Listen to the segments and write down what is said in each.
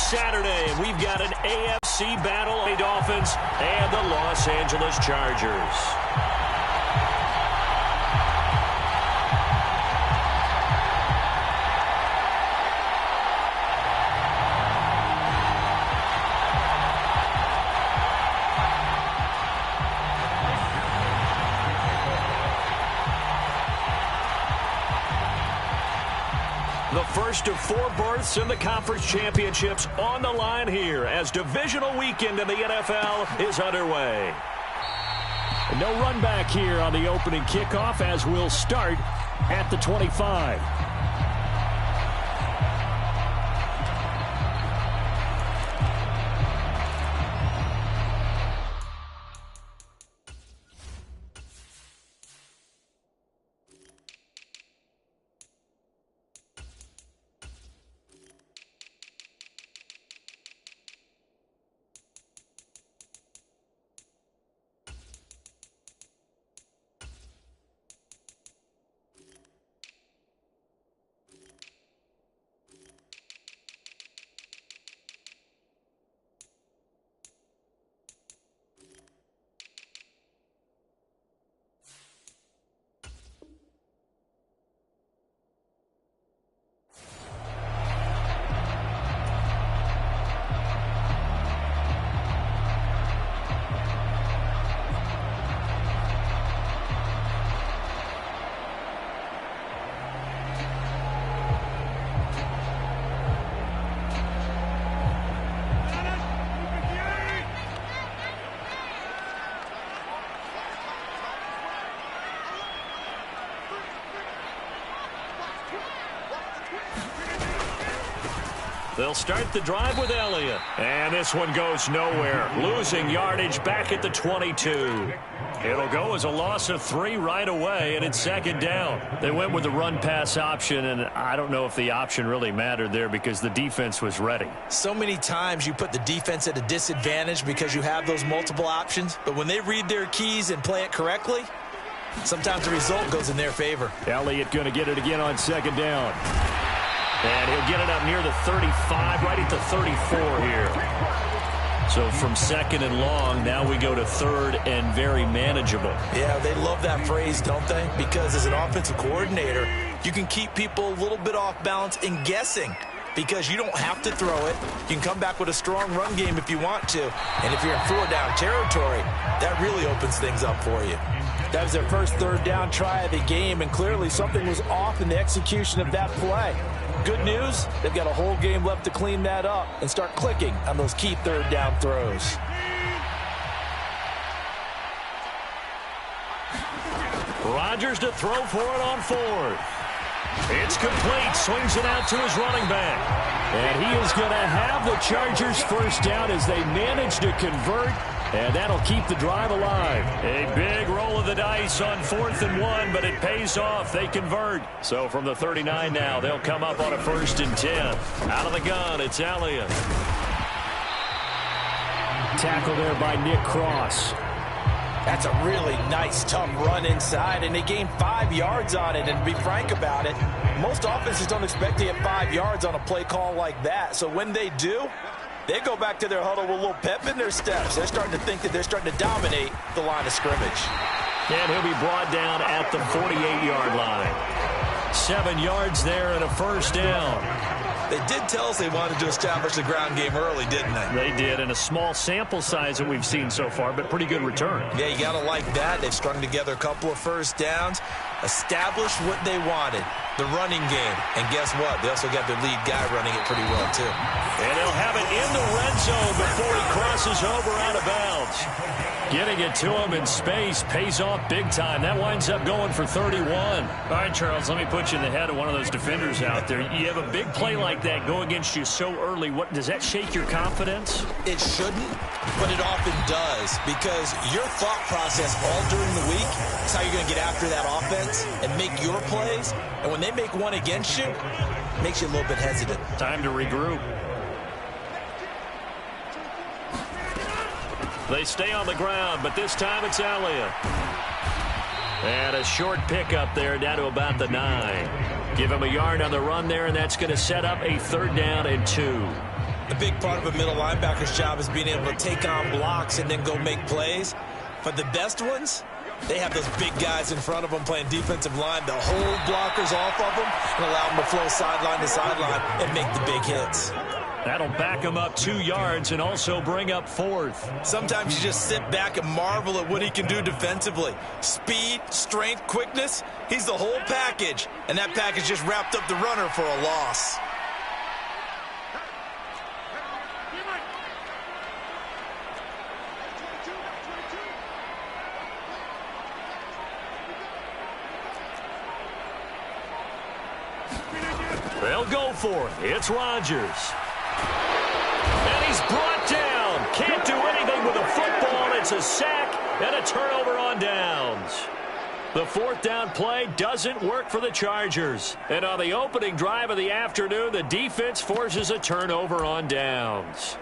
Saturday, and we've got an AFC battle, the Dolphins and the Los Angeles Chargers. The first of 4 berths in the conference championships on the line here as divisional weekend in the NFL is underway. No run back here on the opening kickoff as we'll start at the 25. They'll start the drive with Elliott. And this one goes nowhere. Losing yardage back at the 22. It'll go as a loss of 3 right away, and it's second down. They went with the run-pass option, and I don't know if the option really mattered there because the defense was ready. So many times you put the defense at a disadvantage because you have those multiple options, but when they read their keys and play it correctly, sometimes the result goes in their favor. Elliott going to get it again on second down. And he'll get it up near the 35, right at the 34 here. So from second and long, now we go to third and very manageable. Yeah, they love that phrase, don't they? Because as an offensive coordinator, you can keep people a little bit off balance and guessing because you don't have to throw it. You can come back with a strong run game if you want to. And if you're in 4-down territory, that really opens things up for you. That was their first 3rd down try of the game, and clearly something was off in the execution of that play. Good news, they've got a whole game left to clean that up and start clicking on those key 3rd down throws. Rodgers to throw for it on 4th. It's complete. Swings it out to his running back. And he is going to have the Chargers first down as they manage to convert. And that'll keep the drive alive. A big roll of the dice on 4th and 1, but it pays off. They convert. So from the 39 now, they'll come up on a 1st and 10. Out of the gun, it's Elliott. Tackle there by Nick Cross. That's a really nice, tough run inside, and they gained 5 yards on it. And to be frank about it, most offenses don't expect to get 5 yards on a play call like that. So when they do, they go back to their huddle with a little pep in their steps. They're starting to think that they're starting to dominate the line of scrimmage. And he'll be brought down at the 48-yard line. 7 yards there and a first down. They did tell us they wanted to establish the ground game early, didn't they? They did, and a small sample size that we've seen so far, but pretty good return. Yeah, you got to like that. They've strung together a couple of first downs, established what they wanted, the running game. And guess what? They also got their lead guy running it pretty well, too. And they'll have it in the red zone before he crosses over out of bounds. Getting it to him in space pays off big time. That winds up going for 31. All right, Charles, let me put you in the head of one of those defenders out there. You have a big play like that go against you so early. What does that shake your confidence? It shouldn't, but it often does because your thought process all during the week is how you're going to get after that offense and make your plays. And when they make one against you, it makes you a little bit hesitant. Time to regroup. They stay on the ground, but this time it's Elliott. And a short pickup there down to about the 9. Give him a yard on the run there, and that's going to set up a 3rd down and 2. A big part of a middle linebacker's job is being able to take on blocks and then go make plays. But the best ones, they have those big guys in front of them playing defensive line that hold blockers off of them and allow them to flow sideline to sideline and make the big hits. That'll back him up 2 yards and also bring up 4th. Sometimes you just sit back and marvel at what he can do defensively. Speed, strength, quickness, he's the whole package. And that package just wrapped up the runner for a loss. They'll go for it. It's Rodgers. And he's brought down. Can't do anything with a football. It's a sack and a turnover on downs. The 4th down play doesn't work for the Chargers. And on the opening drive of the afternoon, the defense forces a turnover on downs.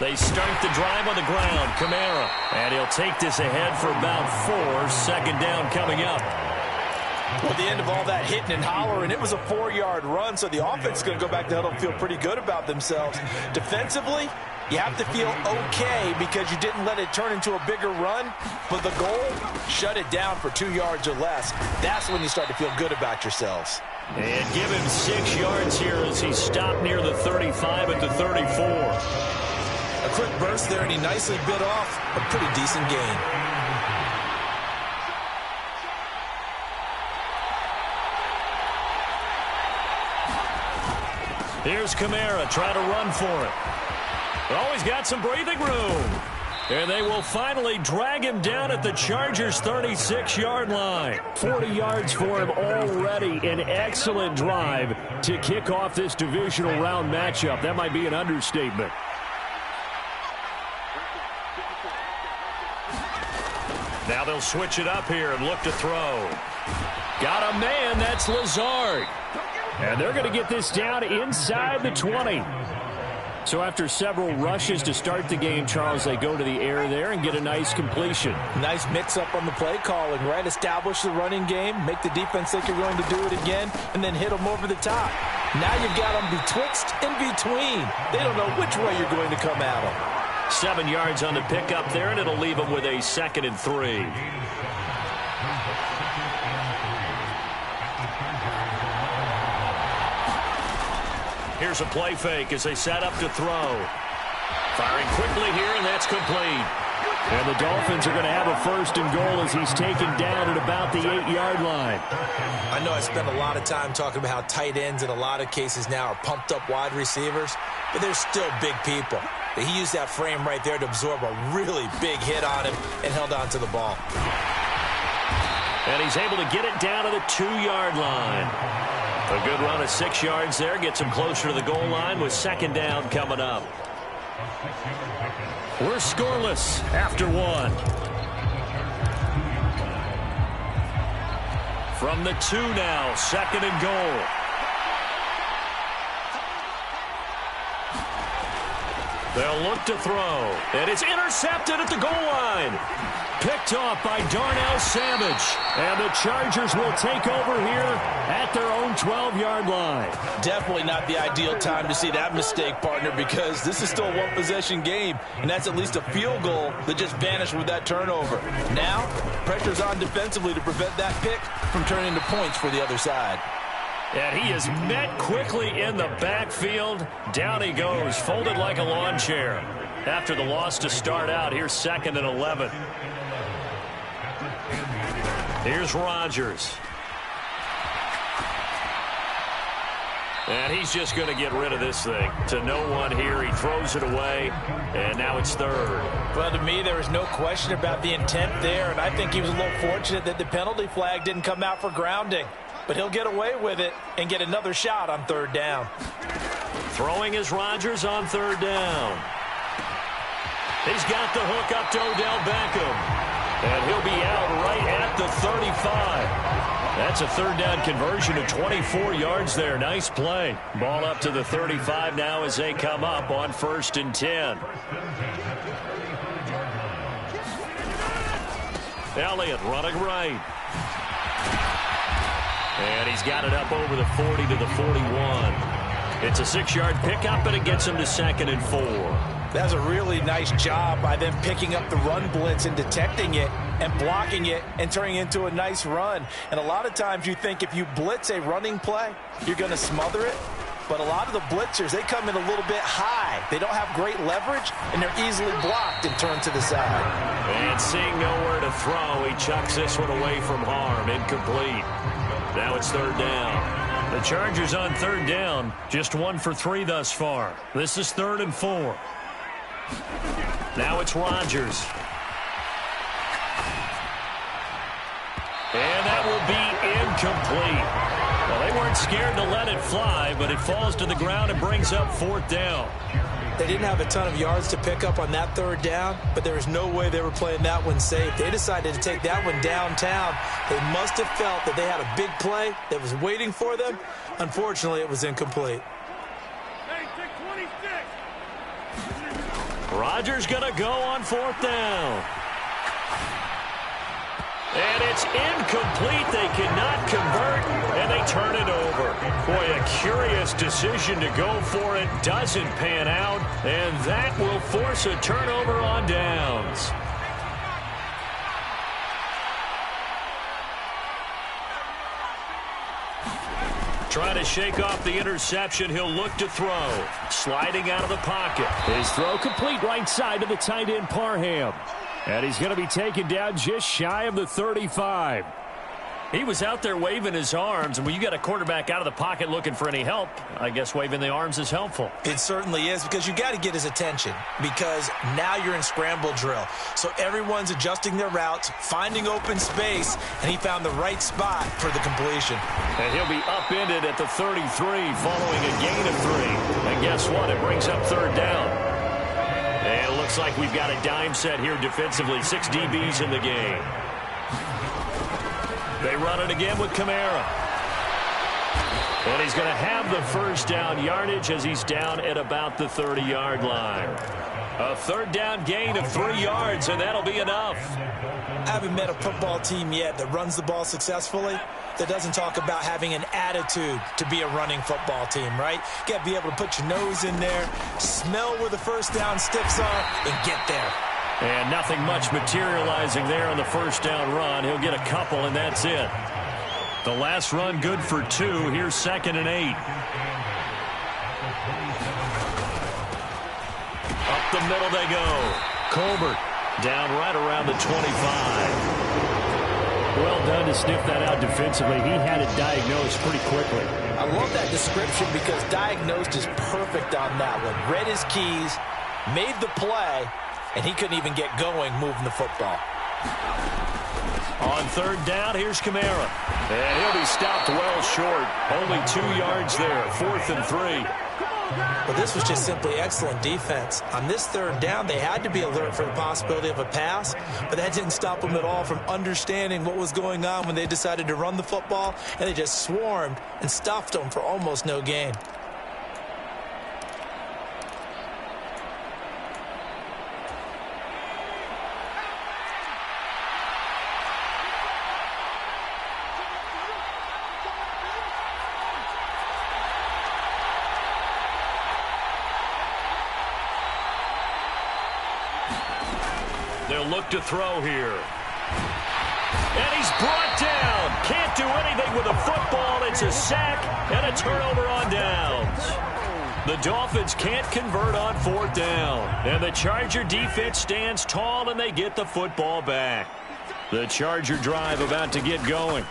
They start the drive on the ground. Kamara. And he'll take this ahead for about 4. 2nd down coming up. Well, at the end of all that hitting and hollering, it was a 4-yard run, so the offense is going to go back to huddle and feel pretty good about themselves. Defensively, you have to feel okay because you didn't let it turn into a bigger run. But the goal, shut it down for 2 yards or less. That's when you start to feel good about yourselves. And give him 6 yards here as he stopped near the 35 at the 34. A quick burst there, and he nicely bit off a pretty decent gain. Here's Kamara trying to run for it. Oh, he's got some breathing room. And they will finally drag him down at the Chargers' 36-yard line. 40 yards for him already. An excellent drive to kick off this divisional round matchup. That might be an understatement. Now they'll switch it up here and look to throw. Got a man, that's Lazard. And they're going to get this down inside the 20. So after several rushes to start the game, Charles, they go to the air there and get a nice completion. Nice mix-up on the play calling, right? Establish the running game, make the defense think you're going to do it again, and then hit them over the top. Now you've got them betwixt and between. They don't know which way you're going to come at them. 7 yards on the pickup there, and it'll leave them with a 2nd and 3. Here's a play fake as they set up to throw. Firing quickly here, and that's complete. And the Dolphins are going to have a 1st and goal as he's taken down at about the 8-yard line. I know I spent a lot of time talking about how tight ends in a lot of cases now are pumped up wide receivers, but they're still big people. He used that frame right there to absorb a really big hit on him and held on to the ball. And he's able to get it down to the 2-yard line. A good run of 6 yards there gets him closer to the goal line with 2nd down coming up. We're scoreless after 1. From the 2 now, 2nd and goal. They'll look to throw. And it's intercepted at the goal line. Picked off by Darnell Savage. And the Chargers will take over here at their own 12-yard line. Definitely not the ideal time to see that mistake, partner, because this is still a one-possession game, and that's at least a field goal that just vanished with that turnover. Now, pressure's on defensively to prevent that pick from turning into points for the other side. And he is met quickly in the backfield. Down he goes, folded like a lawn chair. After the loss to start out, here's 2nd and 11. Here's Rodgers. And he's just going to get rid of this thing. To no one here, he throws it away, and now it's 3rd. Well, to me, there is no question about the intent there, and I think he was a little fortunate that the penalty flag didn't come out for grounding. But he'll get away with it and get another shot on 3rd down. Throwing is Rodgers on 3rd down. He's got the hook up to Odell Beckham. And he'll be out right at the 35. That's a 3rd down conversion of 24 yards there. Nice play. Ball up to the 35 now as they come up on 1st and 10. Elliott running right. And he's got it up over the 40 to the 41. It's a 6-yard pickup, and it gets him to 2nd and 4. That's a really nice job by them picking up the run blitz and detecting it and blocking it and turning it into a nice run. And a lot of times you think if you blitz a running play, you're going to smother it. But a lot of the blitzers, they come in a little bit high. They don't have great leverage, and they're easily blocked and turned to the side. And seeing nowhere to throw, he chucks this one away from harm. Incomplete. Now it's 3rd down. The Chargers on 3rd down, just 1 for 3 thus far. This is 3rd and 4. Now it's Rodgers. And that will be incomplete. Well, they weren't scared to let it fly, but it falls to the ground and brings up 4th down. They didn't have a ton of yards to pick up on that 3rd down, but there was no way they were playing that one safe. They decided to take that one downtown. They must have felt that they had a big play that was waiting for them. Unfortunately, it was incomplete. Rodgers going to go on 4th down. And it's incomplete. They cannot convert, and they turn it over. Boy, a curious decision to go for it. Doesn't pan out, and that will force a turnover on downs. Trying to shake off the interception. He'll look to throw. Sliding out of the pocket. His throw complete right side to the tight end, Parham. And he's going to be taken down just shy of the 35. He was out there waving his arms, and when you got a quarterback out of the pocket looking for any help, I guess waving the arms is helpful. It certainly is, because you got to get his attention, because now you're in scramble drill. So everyone's adjusting their routes, finding open space, and he found the right spot for the completion. And he'll be upended at the 33 following a gain of 3. And guess what? It brings up 3rd down. And it looks like we've got a dime set here defensively. 6 DBs in the game. They run it again with Kamara. And he's going to have the 1st down yardage as he's down at about the 30-yard line. A 3rd down gain of 3 yards, and that'll be enough. I haven't met a football team yet that runs the ball successfully that doesn't talk about having an attitude to be a running football team, right? You got to be able to put your nose in there, smell where the 1st down sticks are, and get there. And nothing much materializing there on the 1st down run. He'll get a couple, and that's it. The last run good for 2. Here's 2nd and 8. Up the middle they go. Colbert down right around the 25. Well done to sniff that out defensively. He had it diagnosed pretty quickly. I love that description because diagnosed is perfect on that one. Read his keys, made the play, and he couldn't even get going moving the football. On 3rd down, here's Kamara. And he'll be stopped well short. Only 2 yards there. 4th and 3. Well, this was just simply excellent defense. On this 3rd down, they had to be alert for the possibility of a pass, but that didn't stop them at all from understanding what was going on when they decided to run the football, and they just swarmed and stuffed them for almost no gain. They'll look to throw here. And he's brought down. Can't do anything with the football. It's a sack and a turnover on downs. The Dolphins can't convert on 4th down. And the Charger defense stands tall, and they get the football back. The Charger drive about to get going.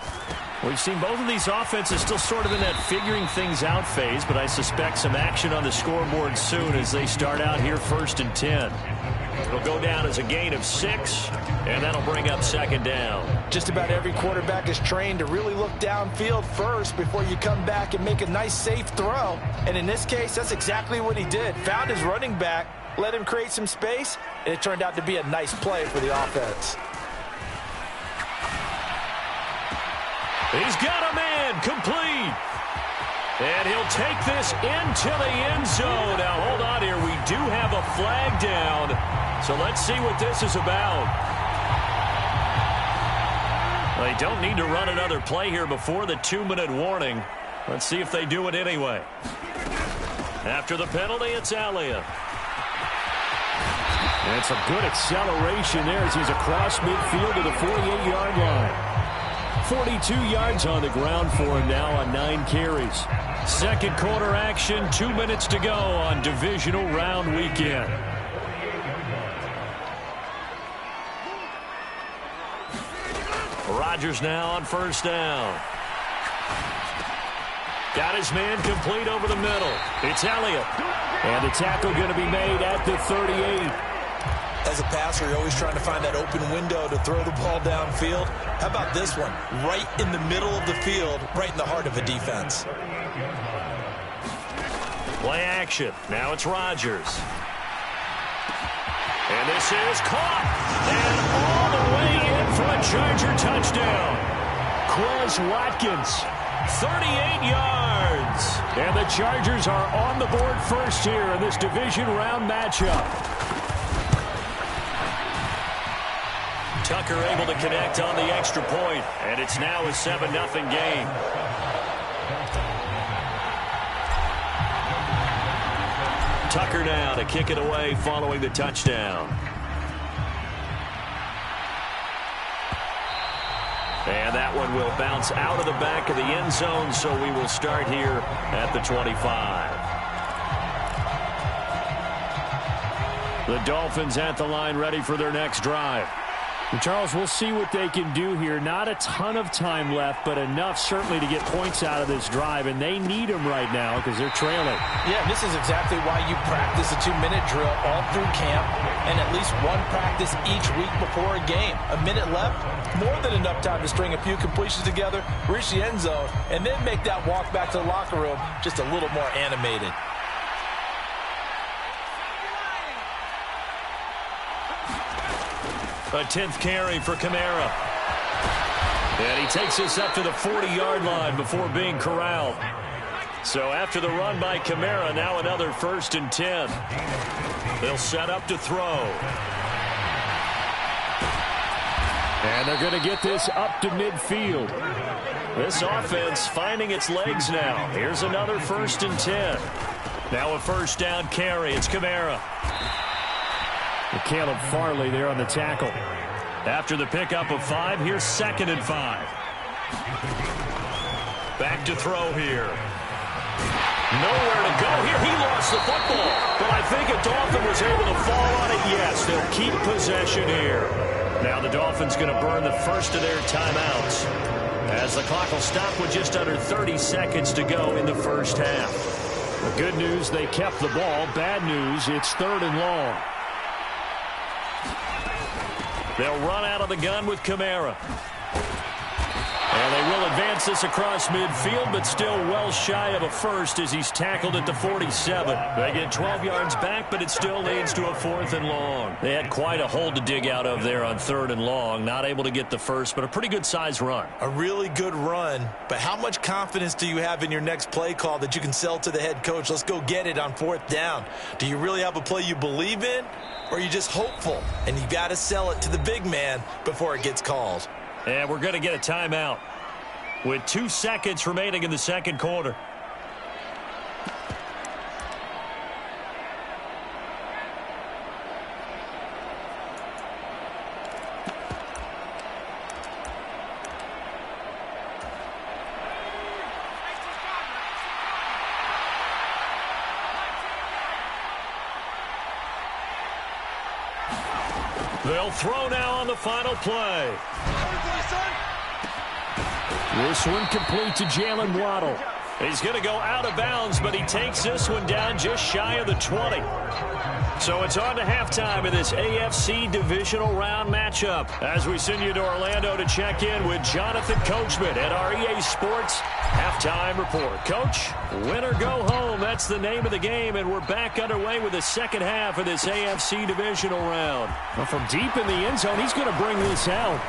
We've seen both of these offenses still sort of in that figuring things out phase, but I suspect some action on the scoreboard soon as they start out here 1st and 10. It'll go down as a gain of 6, and that'll bring up 2nd down. Just about every quarterback is trained to really look downfield first before you come back and make a nice, safe throw. And in this case, that's exactly what he did. Found his running back, let him create some space, and it turned out to be a nice play for the offense. He's got a man complete. And he'll take this into the end zone. Now, hold on here. We do have a flag down. So let's see what this is about. They don't need to run another play here before the 2-minute warning. Let's see if they do it anyway. After the penalty, it's Elliott. And some good acceleration there as he's across midfield to the 48-yard line. 42 yards on the ground for him now on 9 carries. Second quarter action, 2 minutes to go on divisional round weekend. Rodgers now on first down. Got his man complete over the middle. It's Elliott. And the tackle going to be made at the 38. As a passer, you're always trying to find that open window to throw the ball downfield. How about this one? Right in the middle of the field, right in the heart of a defense. Play action. Now it's Rodgers. And this is caught. And all the way in for a Charger touchdown. Quez Watkins, 38 yards. And the Chargers are on the board first here in this division round matchup. Tucker able to connect on the extra point, and it's now a 7-0 game. Tucker now to kick it away following the touchdown. And that one will bounce out of the back of the end zone, so we will start here at the 25. The Dolphins at the line ready for their next drive. And Charles, we'll see what they can do here. Not a ton of time left, but enough certainly to get points out of this drive, and they need them right now because they're trailing. Yeah, this is exactly why you practice a 2-minute drill all through camp and at least one practice each week before a game. A minute left, more than enough time to string a few completions together, reach the end zone, and then make that walk back to the locker room just a little more animated. A 10th carry for Kamara. And he takes us up to the 40-yard line before being corralled. So after the run by Kamara, now another 1st and 10. They'll set up to throw. And they're going to get this up to midfield. This offense finding its legs now. Here's another 1st and 10. Now a first down carry. It's Kamara. Caleb Farley there on the tackle. After the pickup of 5, here's 2nd and 5. Back to throw here. Nowhere to go here. He lost the football. But I think a Dolphin was able to fall on it. Yes, they'll keep possession here. Now the Dolphins going to burn the first of their timeouts as the clock will stop with just under 30 seconds to go in the first half. The good news, they kept the ball. Bad news, it's 3rd and long. They'll run out of the gun with Kamara. And they will advance this across midfield, but still well shy of a first as he's tackled at the 47. They get 12 yards back, but it still leads to a 4th and long. They had quite a hole to dig out of there on 3rd and long. Not able to get the first, but a pretty good size run. A really good run, but how much confidence do you have in your next play call that you can sell to the head coach? Let's go get it on 4th down. Do you really have a play you believe in, or are you just hopeful? And you got to sell it to the big man before it gets called. And we're going to get a timeout with 2 seconds remaining in the second quarter. They'll throw now on the final play. This one complete to Jalen Waddle. He's going to go out of bounds, but he takes this one down just shy of the 20. So it's on to halftime in this AFC divisional round matchup as we send you to Orlando to check in with Jonathan Coachman at our EA Sports Halftime Report. Coach, win or go home, that's the name of the game, and we're back underway with the second half of this AFC divisional round. Well, from deep in the end zone, he's going to bring this out.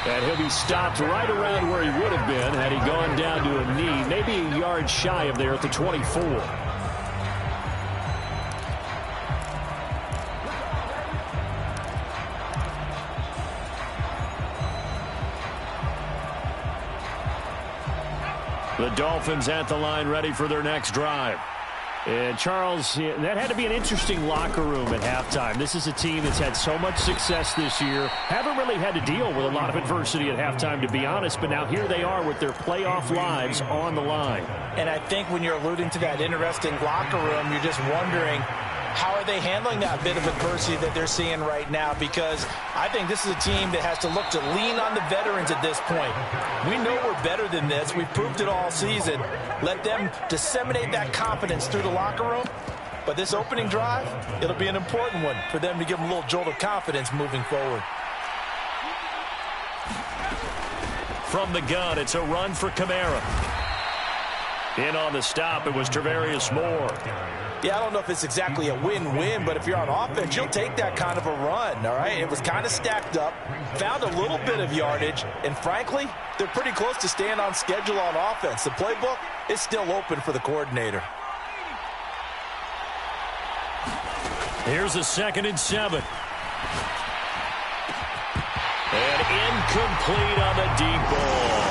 And he'll be stopped right around where he would have been had he gone down to a knee, maybe a yard shy of there at the 24. The Dolphins at the line, ready for their next drive. And Charles, that had to be an interesting locker room at halftime. This is a team that's had so much success this year. Haven't really had to deal with a lot of adversity at halftime, to be honest. But now here they are with their playoff lives on the line. And I think when you're alluding to that interesting locker room, you're just wondering, how are they handling that bit of adversity that they're seeing right now? Because I think this is a team that has to look to lean on the veterans at this point. We know we're better than this. We've proved it all season. Let them disseminate that confidence through the locker room. But this opening drive, it'll be an important one for them to give them a little jolt of confidence moving forward. From the gun, it's a run for Kamara. In on the stop, it was Tarvarius Moore. Yeah, I don't know if it's exactly a win-win, but if you're on offense, you'll take that kind of a run, all right? It was kind of stacked up, found a little bit of yardage, and frankly, they're pretty close to staying on schedule on offense. The playbook is still open for the coordinator. Here's a 2nd and 7. And incomplete on the deep ball.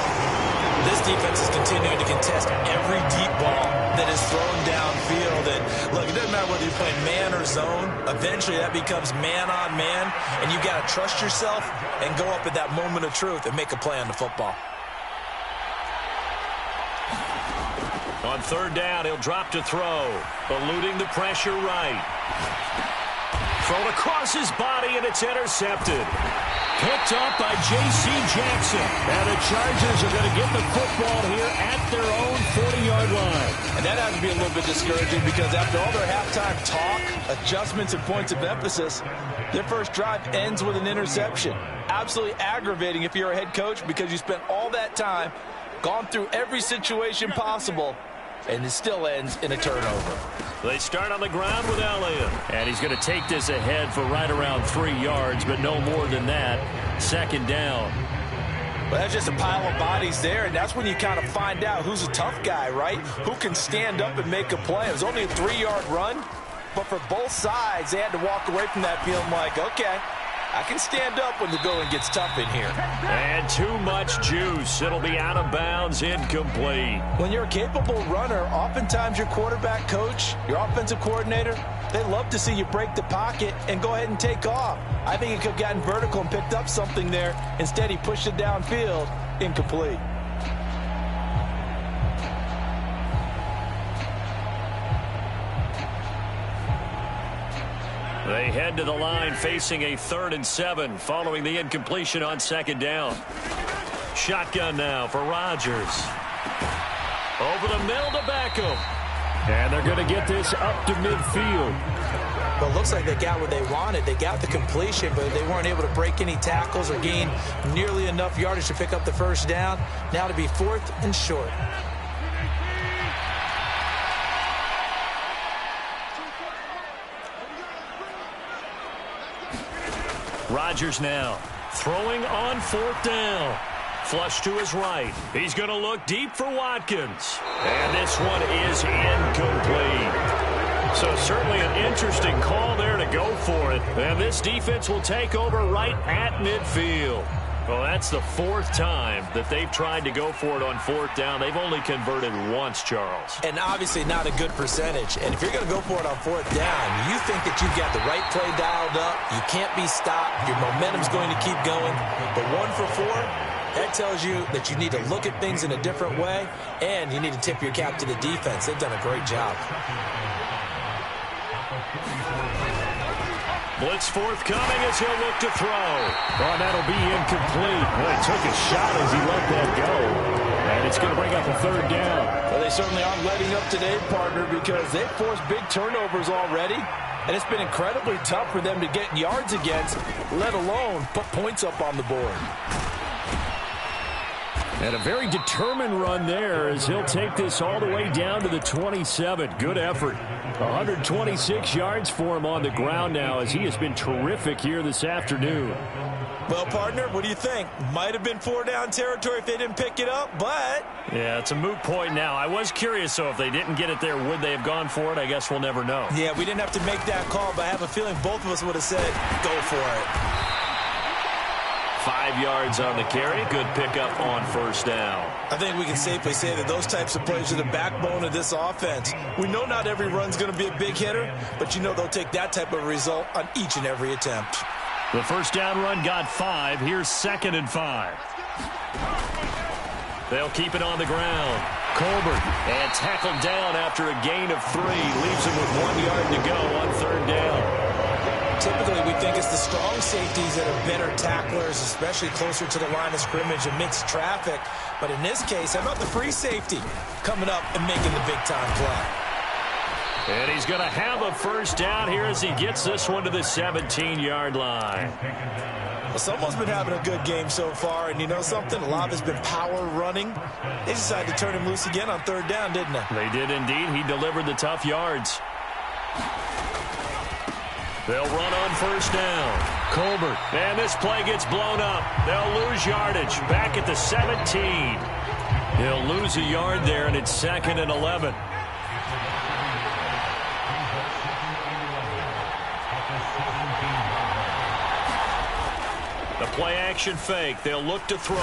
This defense is continuing to contest every deep ball that is thrown downfield. And look, it doesn't matter whether you're playing man or zone. Eventually, that becomes man on man, and you've got to trust yourself and go up at that moment of truth and make a play on the football. On 3rd down, he'll drop to throw, eluding the pressure right. Thrown across his body, and it's intercepted. Picked up by J.C. Jackson. And the Chargers are going to get the football here at their own 40-yard line. And that has to be a little bit discouraging because after all their halftime talk, adjustments, and points of emphasis, their first drive ends with an interception. Absolutely aggravating if you're a head coach because you spent all that time, gone through every situation possible, and it still ends in a turnover. They start on the ground with Elliott. And he's going to take this ahead for right around 3 yards, but no more than that. 2nd down. Well, that's just a pile of bodies there, and that's when you kind of find out who's a tough guy, right? Who can stand up and make a play. It was only a 3-yard run, but for both sides, they had to walk away from that feeling like, okay, I can stand up when the going gets tough in here. And too much juice. It'll be out of bounds, incomplete. When you're a capable runner, oftentimes your quarterback coach, your offensive coordinator, they love to see you break the pocket and go ahead and take off. I think he could have gotten vertical and picked up something there. Instead, he pushed it downfield, incomplete. They head to the line facing a 3rd and 7 following the incompletion on 2nd down. Shotgun now for Rodgers. Over the middle to Beckham. And they're going to get this up to midfield. Well, it looks like they got what they wanted. They got the completion, but they weren't able to break any tackles or gain nearly enough yardage to pick up the 1st down. Now to be 4th and short. Rodgers now throwing on 4th down. Flush to his right. He's going to look deep for Watkins. And this one is incomplete. So certainly an interesting call there to go for it. And this defense will take over right at midfield. Well, that's the 4th time that they've tried to go for it on 4th down. They've only converted once, Charles. And obviously not a good percentage. And if you're going to go for it on 4th down, you think that you've got the right play dialed up. You can't be stopped. Your momentum's going to keep going. But 1 for 4, that tells you that you need to look at things in a different way, and you need to tip your cap to the defense. They've done a great job. Blitz forthcoming as he'll look to throw. Oh, that'll be incomplete. Well, he took a shot as he let that go. And it's going to bring up a 3rd down. Well, they certainly aren't letting up today, partner, because they've forced big turnovers already. And it's been incredibly tough for them to get yards against, let alone put points up on the board. And a very determined run there as he'll take this all the way down to the 27. Good effort. 126 yards for him on the ground now as he has been terrific here this afternoon. Well, partner, what do you think? Might have been 4-down territory if they didn't pick it up, but... Yeah, it's a moot point now. I was curious, so if they didn't get it there, would they have gone for it? I guess we'll never know. Yeah, we didn't have to make that call, but I have a feeling both of us would have said, go for it. 5 yards on the carry. Good pickup on first down. I think we can safely say that those types of plays are the backbone of this offense. We know not every run's going to be a big hitter, but you know they'll take that type of result on each and every attempt. The first down run got 5. Here's 2nd and 5. They'll keep it on the ground. Colbert, and tackled down after a gain of 3. Leaves him with 1 yard to go on 3rd down. Typically, we think it's the strong safeties that are better tacklers, especially closer to the line of scrimmage amidst traffic. But in this case, how about the free safety coming up and making the big-time play? And he's going to have a first down here as he gets this one to the 17-yard line. Well, someone's been having a good game so far, and you know something? A lot has been power running. They decided to turn him loose again on 3rd down, didn't they? They did indeed. He delivered the tough yards. They'll run on first down. Colbert. And this play gets blown up. They'll lose yardage. Back at the 17. He'll lose a yard there, and it's 2nd and 11. The play action fake. They'll look to throw.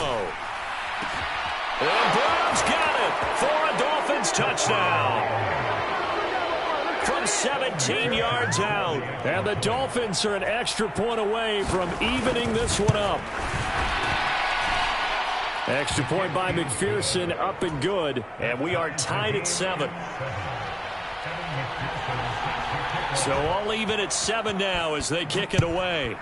And Brown's got it for a Dolphins touchdown. From 17 yards out. And the Dolphins are an extra point away from evening this one up. Extra point by McPherson, up and good. And we are tied at 7. So all even at 7 now as they kick it away.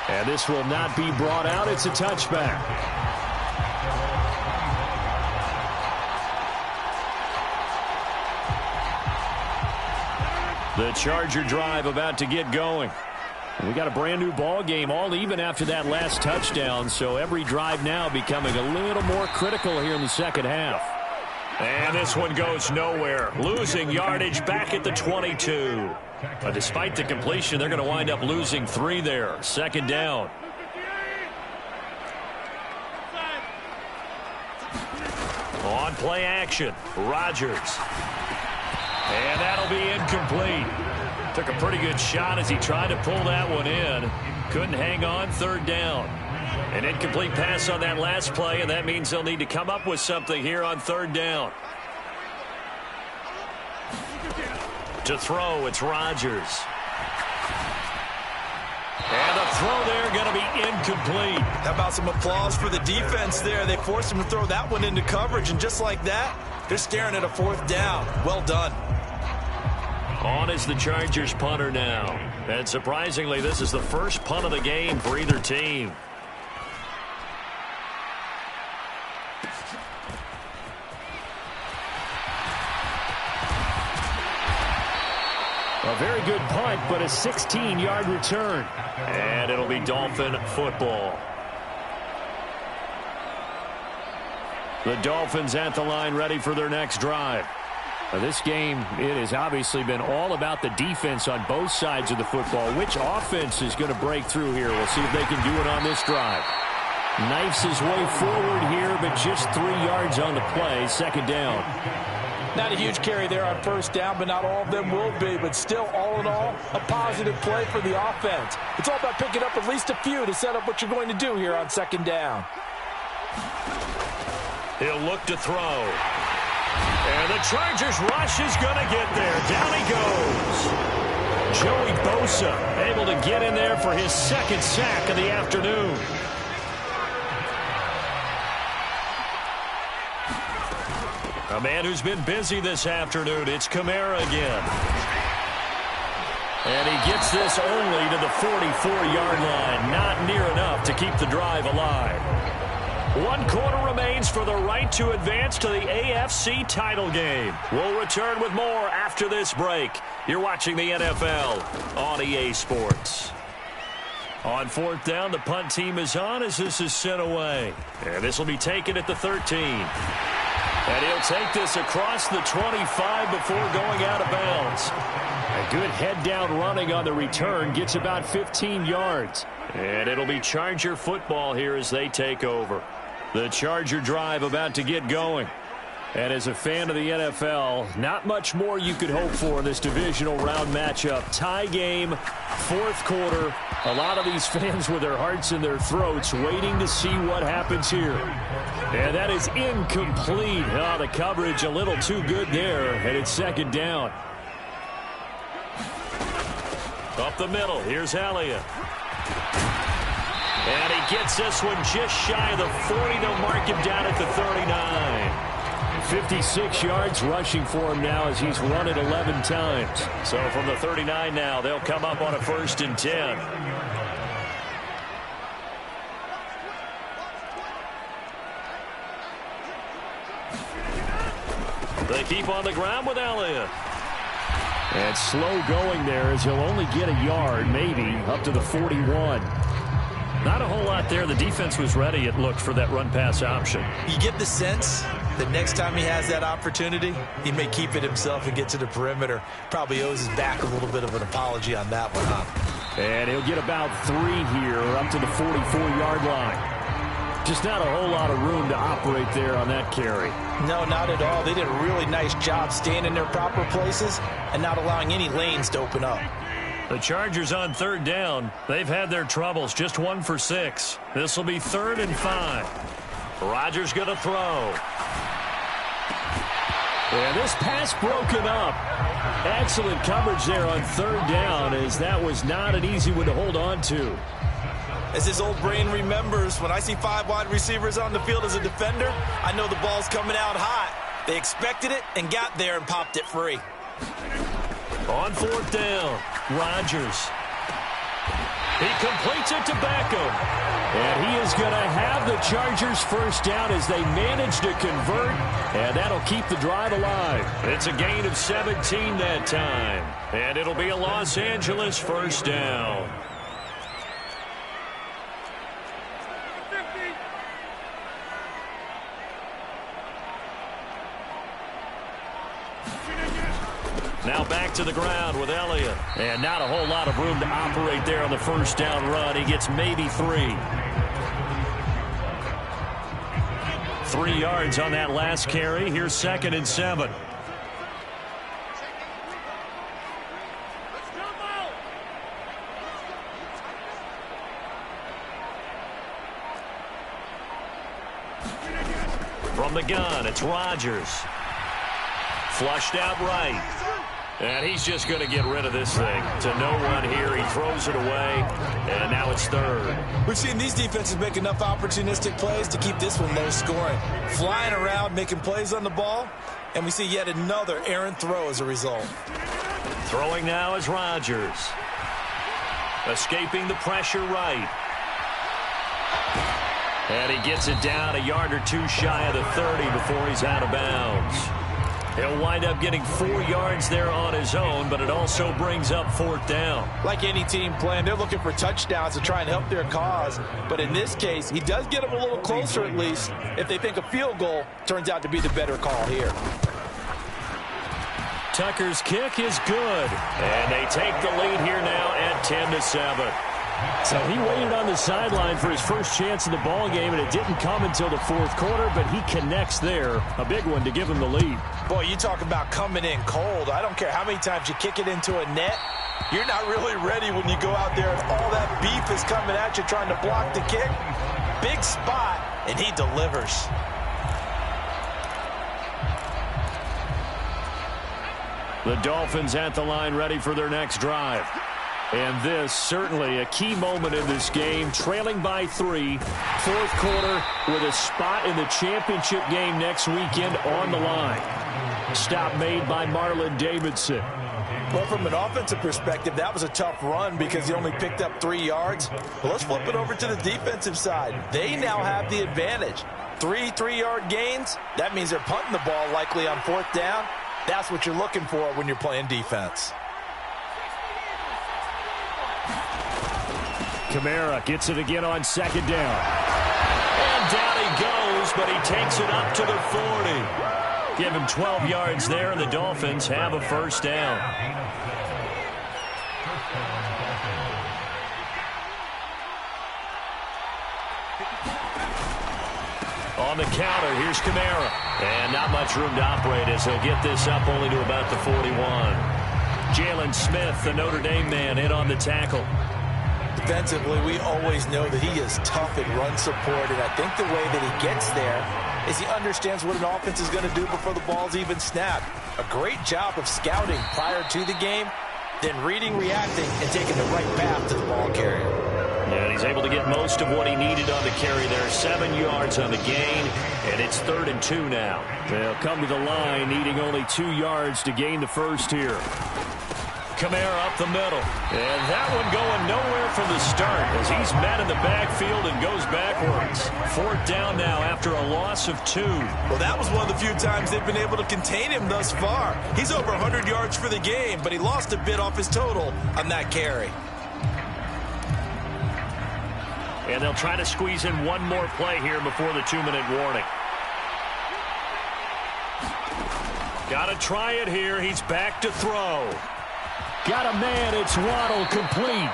And this will not be brought out. It's a touchback. The Charger drive about to get going. We got a brand new ball game, all even after that last touchdown, so every drive now becoming a little more critical here in the second half. And this one goes nowhere. Losing yardage back at the 22. But despite the completion, they're going to wind up losing 3 there. 2nd down. On play action, Rodgers. And that'll be incomplete. Took a pretty good shot as he tried to pull that one in. Couldn't hang on. 3rd down. An incomplete pass on that last play, and that means they'll need to come up with something here on 3rd down. To throw, it's Rodgers. And the throw there going to be incomplete. How about some applause for the defense there? They forced him to throw that one into coverage, and just like that, they're staring at a 4th down. Well done. On is the Chargers punter now. And surprisingly, this is the first punt of the game for either team. A very good punt, but a 16-yard return. And it'll be Dolphin football. The Dolphins at the line ready for their next drive. Now this game, it has obviously been all about the defense on both sides of the football. Which offense is going to break through here? We'll see if they can do it on this drive. Knifes his way forward here, but just 3 yards on the play. 2nd down. Not a huge carry there on first down, but not all of them will be. But still, all in all, a positive play for the offense. It's all about picking up at least a few to set up what you're going to do here on 2nd down. He'll look to throw. And the Chargers rush is going to get there. Down he goes. Joey Bosa able to get in there for his 2nd sack of the afternoon. A man who's been busy this afternoon. It's Kamara again. And he gets this only to the 44-yard line. Not near enough to keep the drive alive. 1 quarter remains for the right to advance to the AFC title game. We'll return with more after this break. You're watching the NFL on EA Sports. On 4th down, the punt team is on as this is sent away. And this will be taken at the 13. And he'll take this across the 25 before going out of bounds. A good head-down running on the return. Gets about 15 yards. And it'll be Charger football here as they take over. The Charger drive about to get going. And as a fan of the NFL, not much more you could hope for in this divisional round matchup. Tie game, fourth quarter. A lot of these fans with their hearts in their throats waiting to see what happens here. And that is incomplete. Oh, the coverage a little too good there, and it's second down. Up the middle, here's Elliott. And he gets this one just shy of the 40. They'll mark him down at the 39. 56 yards rushing for him now as he's run it 11 times. So from the 39 now, they'll come up on a 1st and 10. They keep on the ground with Elliott. And slow going there as he'll only get a yard, maybe, up to the 41. Not a whole lot there. The defense was ready, it looked, for that run-pass option. You get the sense that next time he has that opportunity, he may keep it himself and get to the perimeter. Probably owes his back a little bit of an apology on that one, huh? And he'll get about 3 here, up to the 44-yard line. Just not a whole lot of room to operate there on that carry. No, not at all. They did a really nice job staying in their proper places and not allowing any lanes to open up. The Chargers on 3rd down. They've had their troubles. Just 1 for 6. This will be 3rd and 5. Rodgers going to throw. And this pass broken up. Excellent coverage there on 3rd down, as that was not an easy one to hold on to. As his old brain remembers, when I see 5 wide receivers on the field as a defender, I know the ball's coming out hot. They expected it and got there and popped it free. On 4th down, Rodgers. He completes it to Beckham. And he is going to have the Chargers 1st down as they manage to convert. And that'll keep the drive alive. It's a gain of 17 that time. And it'll be a Los Angeles 1st down. Now back to the ground with Elliott. And not a whole lot of room to operate there on the 1st down run. He gets maybe 3. 3 yards on that last carry. Here's 2nd and 7. From the gun, it's Rodgers. Flushed out right. And he's just going to get rid of this thing. To no one here. He throws it away. And now it's 3rd. We've seen these defenses make enough opportunistic plays to keep this one low scoring. Flying around, making plays on the ball. And we see yet another errant throw as a result. Throwing now is Rodgers. Escaping the pressure right. And he gets it down a yard or 2 shy of the 30 before he's out of bounds. He'll wind up getting 4 yards there on his own, but it also brings up 4th down. Like any team playing, they're looking for touchdowns to try and help their cause. But in this case, he does get them a little closer at least if they think a field goal turns out to be the better call here. Tucker's kick is good. And they take the lead here now at 10-7. So he waited on the sideline for his first chance in the ball game, and it didn't come until the 4th quarter, but he connects there. A big one to give him the lead. Boy, you talk about coming in cold. I don't care how many times you kick it into a net. You're not really ready when you go out there and all that beef is coming at you trying to block the kick. Big spot, and he delivers. The Dolphins at the line ready for their next drive. And this, certainly a key moment in this game, trailing by 3, 4th quarter with a spot in the championship game next weekend on the line. Stop made by Marlon Davidson. Well, from an offensive perspective, that was a tough run because he only picked up 3 yards. Well, let's flip it over to the defensive side. They now have the advantage. 3 3-yard gains, that means they're punting the ball likely on 4th down. That's what you're looking for when you're playing defense. Kamara gets it again on 2nd down. And down he goes, but he takes it up to the 40. Give him 12 yards there, and the Dolphins have a 1st down. On the counter, here's Kamara. And not much room to operate as he'll get this up only to about the 41. Jalen Smith, the Notre Dame man, in on the tackle. Defensively, we always know that he is tough in run support, and I think the way that he gets there is he understands what an offense is going to do before the ball's even snapped. A great job of scouting prior to the game, then reading, reacting, and taking the right path to the ball carrier. And he's able to get most of what he needed on the carry there. 7 yards on the gain, and it's 3rd and 2 now. They'll come to the line, needing only 2 yards to gain the first here. Kamara up the middle. And that one going nowhere from the start as he's met in the backfield and goes backwards. 4th down now after a loss of 2. Well, that was one of the few times they've been able to contain him thus far. He's over 100 yards for the game, but he lost a bit off his total on that carry. And they'll try to squeeze in one more play here before the 2-minute warning. Got to try it here. He's back to throw. Got a man. It's Waddle, complete.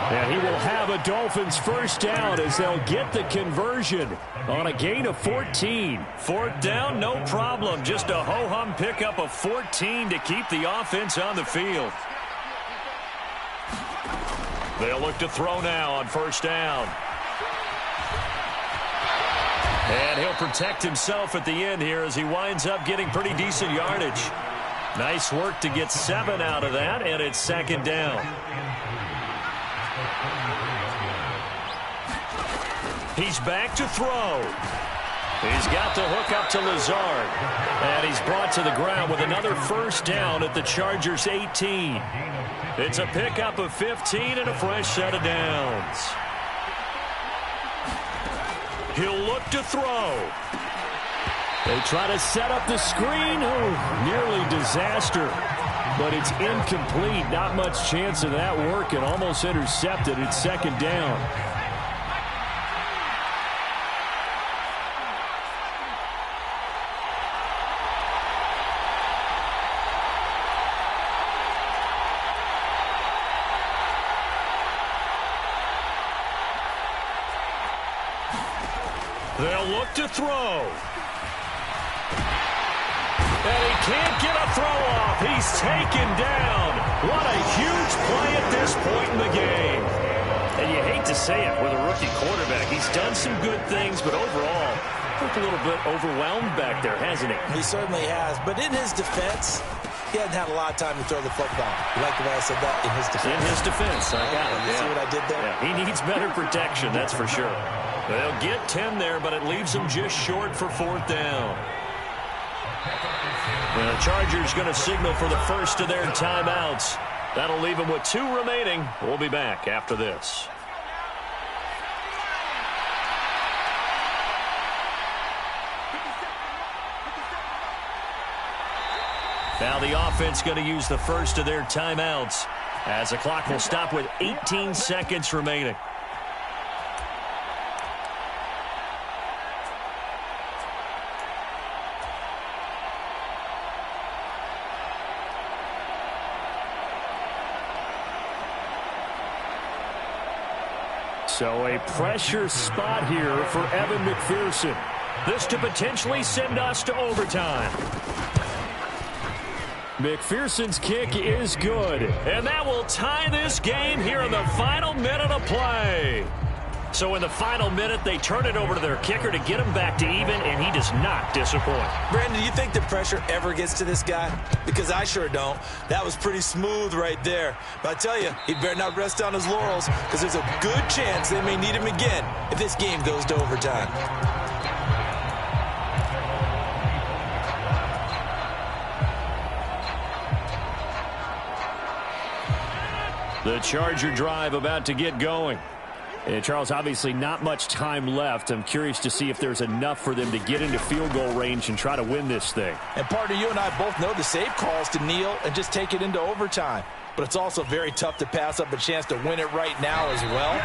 And he will have a Dolphins first down as they'll get the conversion on a gain of 14. 4th down, no problem. Just a ho-hum pickup of 14 to keep the offense on the field. They'll look to throw now on 1st down. And he'll protect himself at the end here as he winds up getting pretty decent yardage. Nice work to get 7 out of that, and it's 2nd down. He's back to throw. He's got the hook up to Lazard. And he's brought to the ground with another first down at the Chargers' 18. It's a pickup of 15 and a fresh set of downs. He'll look to throw. They try to set up the screen. Oh, nearly disaster. But it's incomplete. Not much chance of that working. Almost intercepted. It's 2nd down. They'll look to throw. And he can't get a throw off. He's taken down. What a huge play at this point in the game. And you hate to say it with a rookie quarterback. He's done some good things, but overall, looked a little bit overwhelmed back there, hasn't he? He certainly has. But in his defense, he hasn't had a lot of time to throw the football. You like the way I said that? In his defense. In his defense. I got it. You see what I did there? Yeah, he needs better protection, that's for sure. They'll get 10 there, but it leaves them just short for 4th down. And the Chargers going to signal for the first of their timeouts. That'll leave them with 2 remaining. We'll be back after this. Now the offense going to use the first of their timeouts as the clock will stop with 18 seconds remaining. So a pressure spot here for Evan McPherson. This to potentially send us to overtime. McPherson's kick is good. And that will tie this game here in the final minute of play. So in the final minute, they turn it over to their kicker to get him back to even, and he does not disappoint. Brandon, do you think the pressure ever gets to this guy? Because I sure don't. That was pretty smooth right there. But I tell you, he better not rest on his laurels because there's a good chance they may need him again if this game goes to overtime. The Charger drive about to get going. And Charles, obviously not much time left. I'm curious to see if there's enough for them to get into field goal range and try to win this thing. And partner, you and I both know the safe calls to kneel and just take it into overtime. But it's also very tough to pass up a chance to win it right now as well.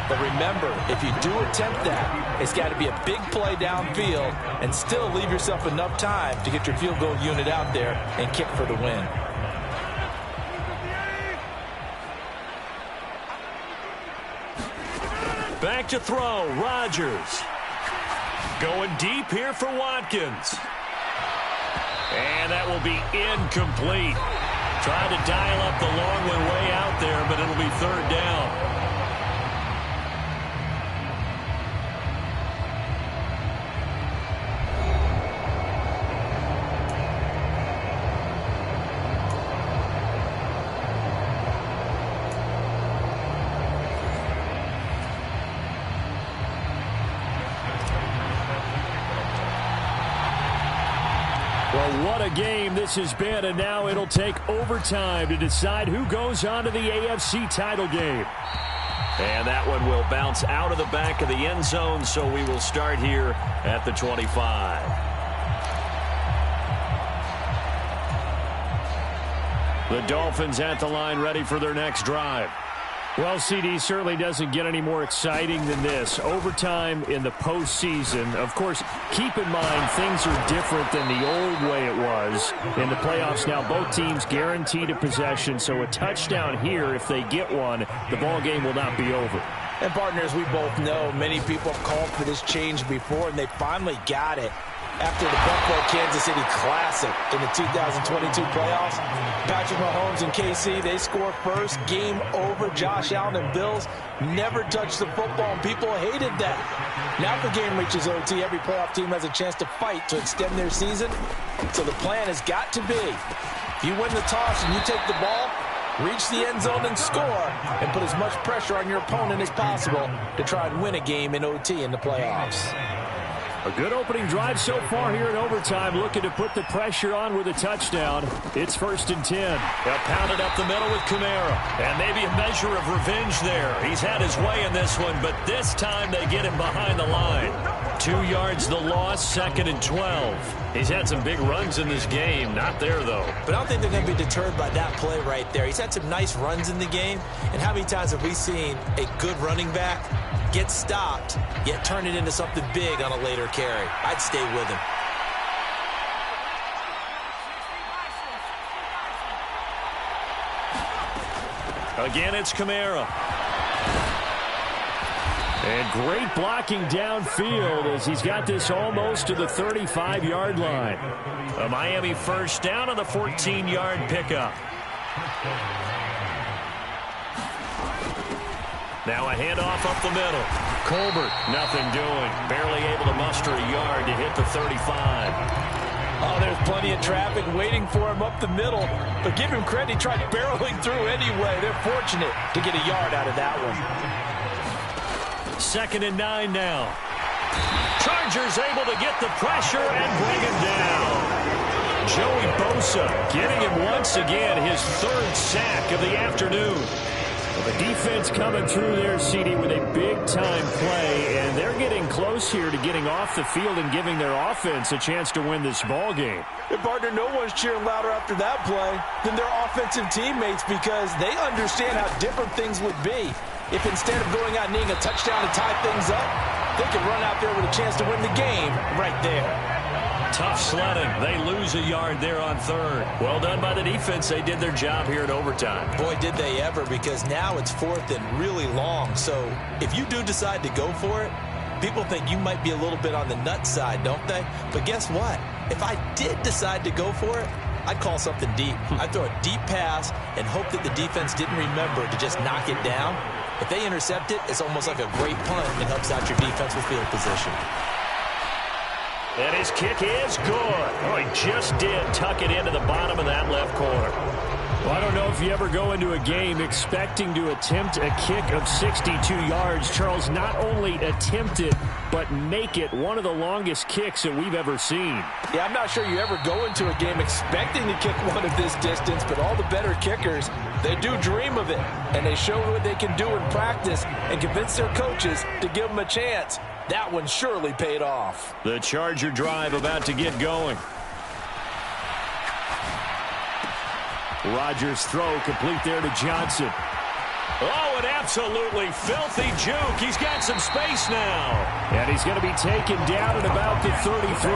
But remember, if you do attempt that, it's got to be a big play downfield and still leave yourself enough time to get your field goal unit out there and kick for the win. Back to throw, Rodgers. Going deep here for Watkins. And that will be incomplete. Trying to dial up the long one way out there, but it'll be third down. Well, what a game this has been, and now it'll take overtime to decide who goes on to the AFC title game. And that one will bounce out of the back of the end zone, so we will start here at the 25. The Dolphins at the line, ready for their next drive. Well, CD, certainly doesn't get any more exciting than this. Overtime in the postseason. Of course, keep in mind things are different than the old way it was. In the playoffs now, both teams guaranteed a possession, so a touchdown here, if they get one, the ball game will not be over. And partners, we both know many people have called for this change before, and they finally got it. After the Buffalo-Kansas City Classic in the 2022 playoffs, Patrick Mahomes and KC, they score first. Game over. Josh Allen and Bills never touched the football, and people hated that. Now the game reaches OT. Every playoff team has a chance to fight to extend their season. So the plan has got to be, if you win the toss and you take the ball, reach the end zone and score, and put as much pressure on your opponent as possible to try and win a game in OT in the playoffs. A good opening drive so far here in overtime, looking to put the pressure on with a touchdown. It's 1st and 10. They'll pound it up the middle with Kamara. And maybe a measure of revenge there. He's had his way in this one, but this time they get him behind the line. 2 yards the loss, 2nd and 12. He's had some big runs in this game. Not there, though. But I don't think they're going to be deterred by that play right there. He's had some nice runs in the game. And how many times have we seen a good running back get stopped, yet turn it into something big on a later carry? I'd stay with him. Again, it's Kamara. And great blocking downfield as he's got this almost to the 35-yard line. A Miami first down on the 14-yard pickup. Now a handoff up the middle. Colbert, nothing doing. Barely able to muster a yard to hit the 35. Oh, there's plenty of traffic waiting for him up the middle. But give him credit, he tried barreling through anyway. They're fortunate to get a yard out of that one. 2nd and 9 now. Chargers able to get the pressure and bring him down. Joey Bosa getting him once again, his 3rd sack of the afternoon. The defense coming through there, CD, with a big-time play, and they're getting close here to getting off the field and giving their offense a chance to win this ball game. And partner, no one's cheering louder after that play than their offensive teammates, because they understand how different things would be if instead of going out and needing a touchdown to tie things up, they could run out there with a chance to win the game right there. Tough sledding. They lose a yard there on 3rd. Well done by the defense. They did their job here in overtime. Boy, did they ever, because now it's 4th and really long. So if you do decide to go for it, people think you might be a little bit on the nut side, don't they? But guess what? If I did decide to go for it, I'd call something deep. I'd throw a deep pass and hope that the defense didn't remember to just knock it down. If they intercept it, it's almost like a great punt and helps out your defense with field position. And his kick is good. Oh, he just did tuck it into the bottom of that left corner. Well, I don't know if you ever go into a game expecting to attempt a kick of 62 yards. Charles, not only attempt it, but make it one of the longest kicks that we've ever seen. Yeah, I'm not sure you ever go into a game expecting to kick one of this distance, but all the better kickers, they do dream of it, and they show what they can do in practice and convince their coaches to give them a chance. That one surely paid off. The Charger drive about to get going. Rodgers' throw complete there to Johnson. Oh, an absolutely filthy juke. He's got some space now. And he's going to be taken down at about the 33.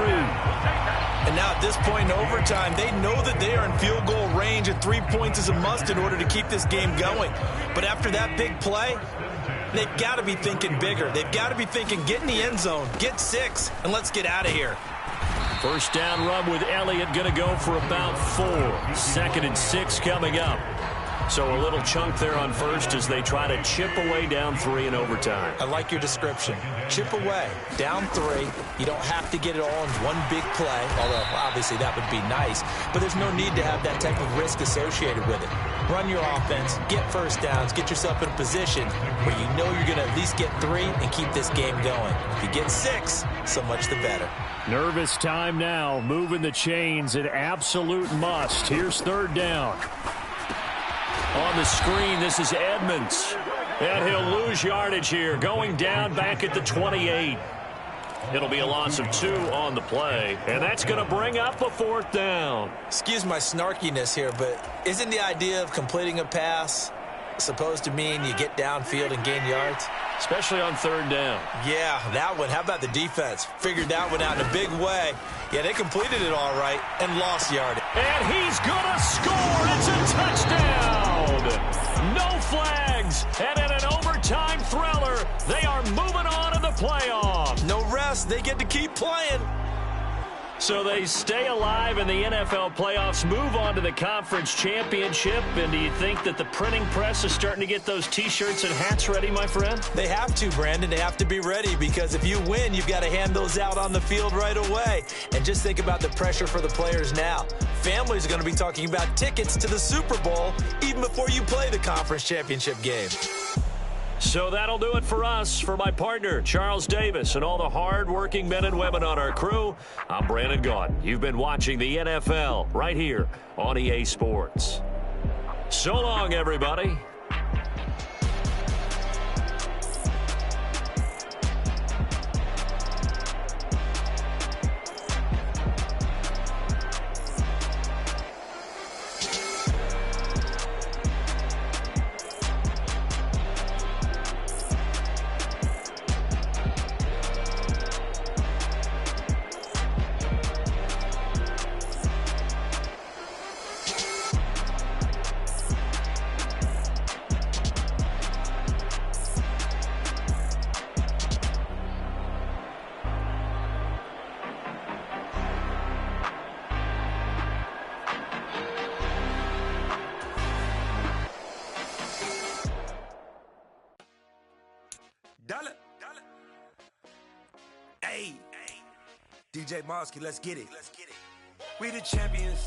And now at this point in overtime, they know that they are in field goal range, and 3 points is a must in order to keep this game going. But after that big play, They've got to be thinking bigger. They've got to be thinking, get in the end zone, get 6, and let's get out of here. First down run with Elliott going to go for about 4. 2nd and 6 coming up. So a little chunk there on first as they try to chip away down 3 in overtime. I like your description. Chip away, down 3. You don't have to get it all in one big play, although obviously that would be nice. But there's no need to have that type of risk associated with it. Run your offense, get first downs, get yourself in a position where you know you're going to at least get 3 and keep this game going. If you get 6, so much the better. Nervous time now, moving the chains, an absolute must. Here's 3rd down. On the screen, this is Edmonds. And he'll lose yardage here, going down back at the 28. It'll be a loss of 2 on the play, and that's going to bring up a 4th down. Excuse my snarkiness here, but isn't the idea of completing a pass supposed to mean you get downfield and gain yards? Especially on 3rd down. Yeah, that one. How about the defense? Figured that one out in a big way. Yeah, they completed it all right and lost yardage. And he's going to score. It's a touchdown. No flags. And in an overtime thriller, they are moving on in the playoff. No rest. They get to keep playing. So they stay alive in the NFL playoffs, move on to the conference championship. And do you think that the printing press is starting to get those T-shirts and hats ready, my friend? They have to, Brandon. They have to be ready because if you win, you've got to hand those out on the field right away. And just think about the pressure for the players now. Families are going to be talking about tickets to the Super Bowl even before you play the conference championship game. So that'll do it for us. For my partner, Charles Davis, and all the hard-working men and women on our crew, I'm Brandon Gaudin. You've been watching the NFL right here on EA Sports. So long, everybody. Hey, DJ Mosky, let's get it. We the champions.